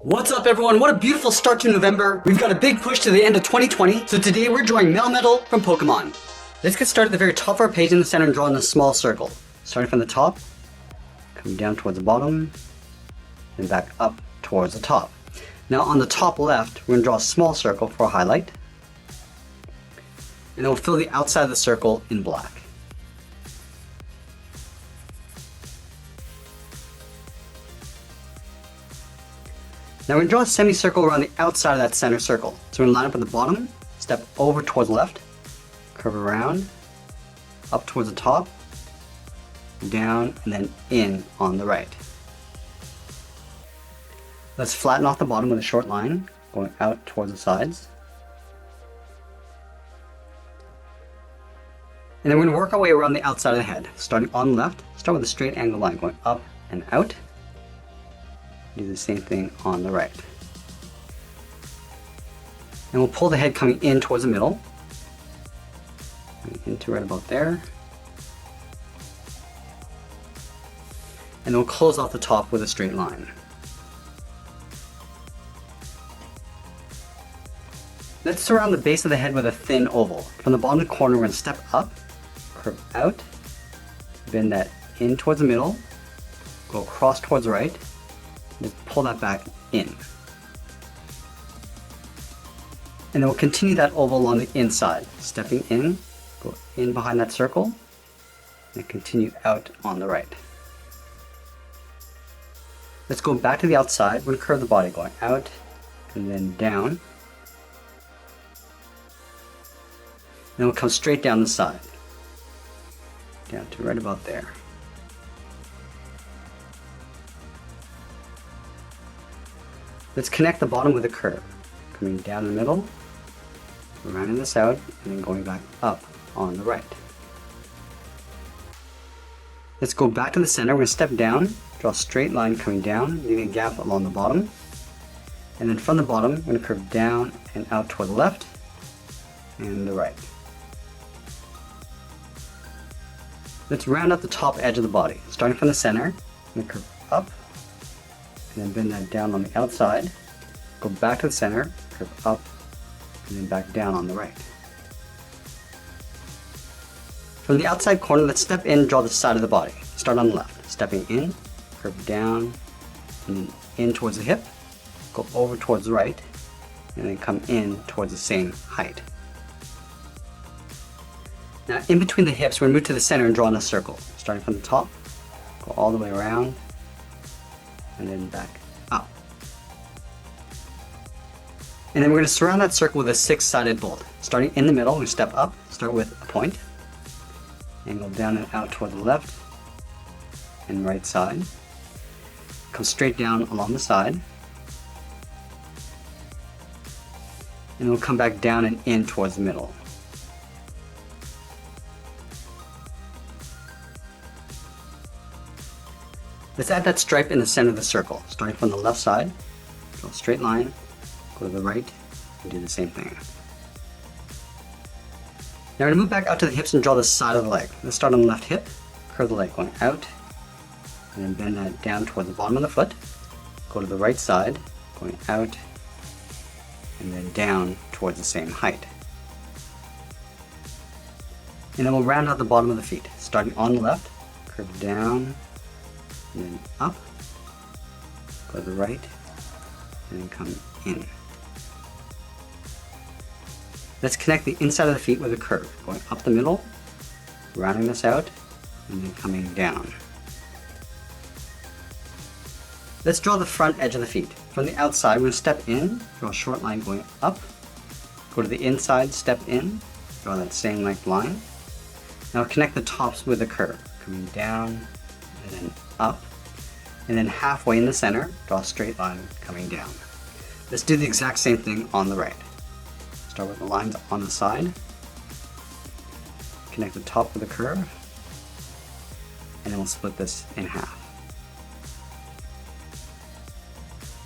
What's up everyone? What a beautiful start to November. We've got a big push to the end of 2020. So today we're drawing Melmetal from Pokemon. Let's get started at the very top of our page in the center and draw in a small circle. Starting from the top, coming down towards the bottom, and back up towards the top. Now on the top left, we're going to draw a small circle for a highlight. And then we'll fill the outside of the circle in black. Now we're going to draw a semicircle around the outside of that center circle. So we're going to line up at the bottom, step over towards the left, curve around, up towards the top, down, and then in on the right. Let's flatten off the bottom with a short line, going out towards the sides. And then we're going to work our way around the outside of the head. Starting on the left, start with a straight angle line going up and out. Do the same thing on the right. And we'll pull the head coming in towards the middle. Into right about there. And then we'll close off the top with a straight line. Let's surround the base of the head with a thin oval. From the bottom corner, we're going to step up, curve out, bend that in towards the middle, go across towards the right, just pull that back in. And then we'll continue that oval along the inside, stepping in, go in behind that circle, and continue out on the right. Let's go back to the outside. We're going to curve the body going out and then down. Then we'll come straight down the side, down to right about there. Let's connect the bottom with a curve, coming down the middle, rounding this out, and then going back up on the right. Let's go back to the center. We're going to step down, draw a straight line coming down, leaving a gap along the bottom. And then from the bottom, we're going to curve down and out toward the left and the right. Let's round out the top edge of the body. Starting from the center, I'm going to curve up, and then bend that down on the outside, go back to the center, curve up, and then back down on the right. From the outside corner, let's step in and draw the side of the body. Start on the left, stepping in, curve down, and then in towards the hip, go over towards the right, and then come in towards the same height. Now in between the hips, we're going to move to the center and draw in a circle. Starting from the top, go all the way around, and then back up. And then we're going to surround that circle with a 6-sided bolt. Starting in the middle, we step up, start with a point, and go down and out toward the left and right side. Come straight down along the side. And we'll come back down and in towards the middle. Let's add that stripe in the center of the circle. Starting from the left side, draw a straight line, go to the right, and do the same thing. Now we're going to move back out to the hips and draw the side of the leg. Let's start on the left hip, curve the leg going out, and then bend that down toward the bottom of the foot. Go to the right side, going out, and then down towards the same height. And then we'll round out the bottom of the feet. Starting on the left, curve down, and then up, go to the right, and then come in. Let's connect the inside of the feet with a curve, going up the middle, rounding this out, and then coming down. Let's draw the front edge of the feet. From the outside, we're going to step in, draw a short line going up, go to the inside, step in, draw that same length line. Now connect the tops with a curve, coming down, and then up, and then halfway in the center, draw a straight line coming down. Let's do the exact same thing on the right. Start with the lines on the side, connect the top with a curve, and then we'll split this in half.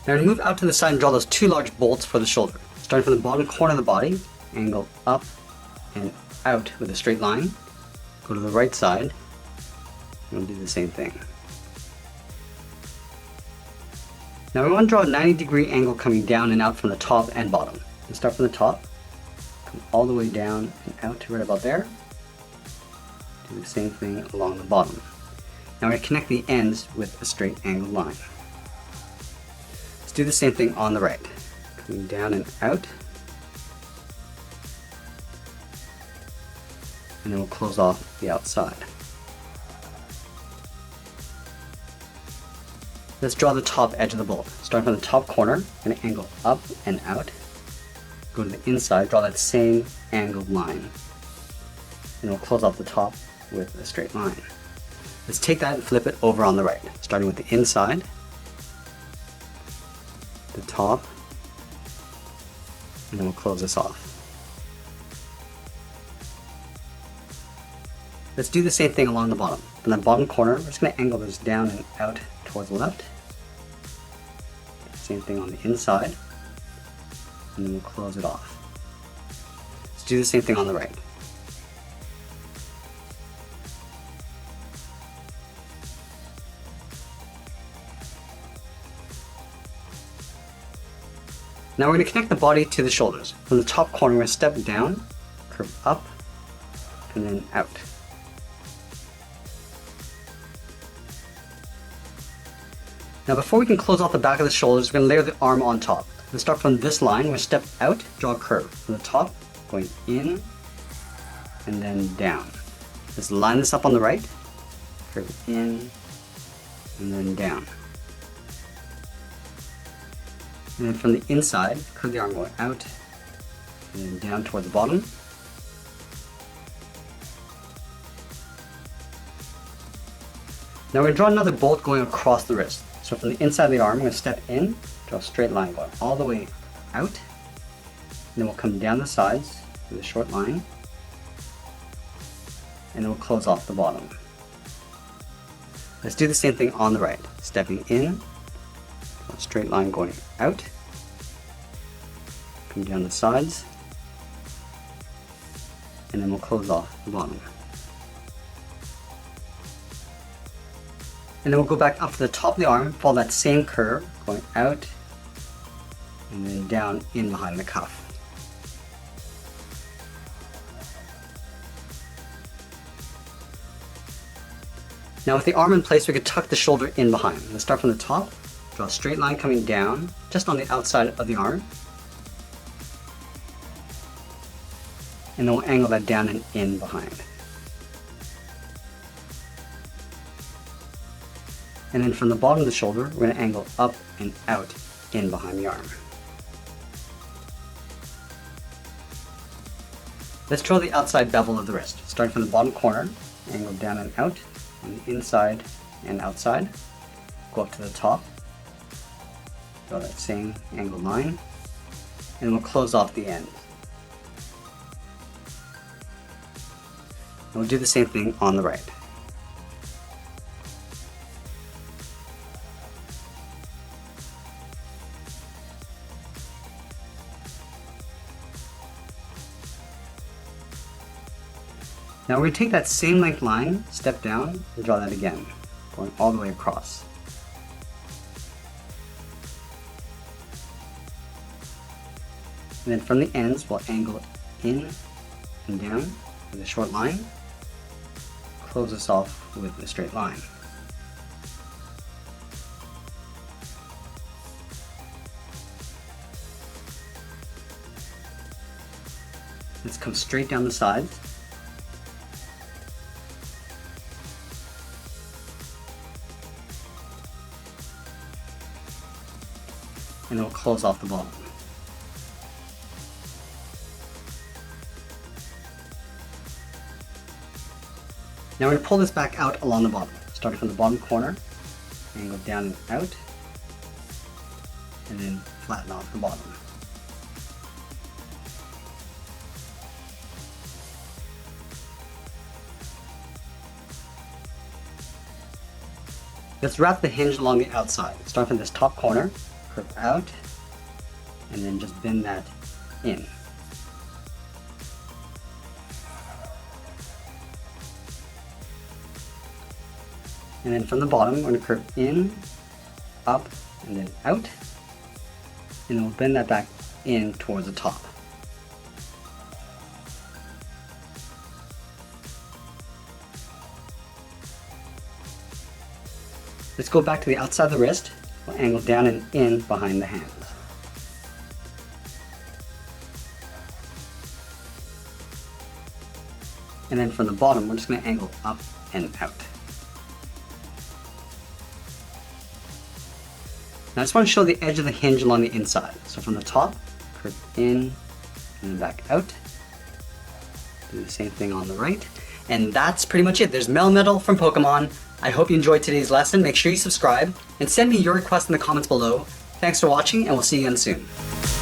Now we're going to move out to the side and draw those 2 large bolts for the shoulder. Starting from the bottom corner of the body, angle up and out with a straight line, go to the right side, and we'll do the same thing. Now we want to draw a 90-degree angle coming down and out from the top and bottom. We'll start from the top, come all the way down and out to right about there. Do the same thing along the bottom. Now we're going to connect the ends with a straight angled line. Let's do the same thing on the right. Coming down and out. And then we'll close off the outside. Let's draw the top edge of the bolt. Starting from the top corner, going to angle up and out. Go to the inside, draw that same angled line. And we'll close off the top with a straight line. Let's take that and flip it over on the right. Starting with the inside, the top, and then we'll close this off. Let's do the same thing along the bottom. From the bottom corner, we're just going to angle this down and out towards the left. Same thing on the inside, and then we'll close it off. Let's do the same thing on the right. Now we're going to connect the body to the shoulders. From the top corner, we're going to step down, curve up, and then out. Now before we can close off the back of the shoulders, we're going to layer the arm on top. We'll start from this line, we're going to step out, draw a curve. From the top, going in, and then down. Let's line this up on the right, curve in, and then down. And then from the inside, curve the arm going out, and then down toward the bottom. Now we're going to draw another bolt going across the wrist. So from the inside of the arm, we're going to step in, draw a straight line going all the way out, and then we'll come down the sides with a short line, and then we'll close off the bottom. Let's do the same thing on the right. Stepping in, draw a straight line going out, come down the sides, and then we'll close off the bottom. And then we'll go back up to the top of the arm, follow that same curve, going out, and then down in behind the cuff. Now with the arm in place, we could tuck the shoulder in behind. Let's start from the top, draw a straight line coming down, just on the outside of the arm. And then we'll angle that down and in behind. And then from the bottom of the shoulder, we're going to angle up and out in behind the arm. Let's draw the outside bevel of the wrist. Starting from the bottom corner, angle down and out on the inside and outside. Go up to the top, draw that same angled line, and we'll close off the end. And we'll do the same thing on the right. Now we're going to take that same length line, step down, and draw that again, going all the way across. And then from the ends, we'll angle in and down with a short line, close this off with a straight line. Let's come straight down the sides. And we'll close off the bottom. Now we're going to pull this back out along the bottom, starting from the bottom corner, angle down and out, and then flatten off the bottom. Let's wrap the hinge along the outside, starting from this top corner, curve out, and then just bend that in. And then from the bottom, we're going to curve in, up, and then out. And then we'll bend that back in towards the top. Let's go back to the outside of the wrist. We'll angle down and in behind the hands. And then from the bottom, we're just going to angle up and out. Now I just want to show the edge of the hinge along the inside. So from the top, curve in and then back out. Do the same thing on the right. And that's pretty much it. There's Melmetal from Pokemon. I hope you enjoyed today's lesson. Make sure you subscribe and send me your requests in the comments below. Thanks for watching, and we'll see you again soon.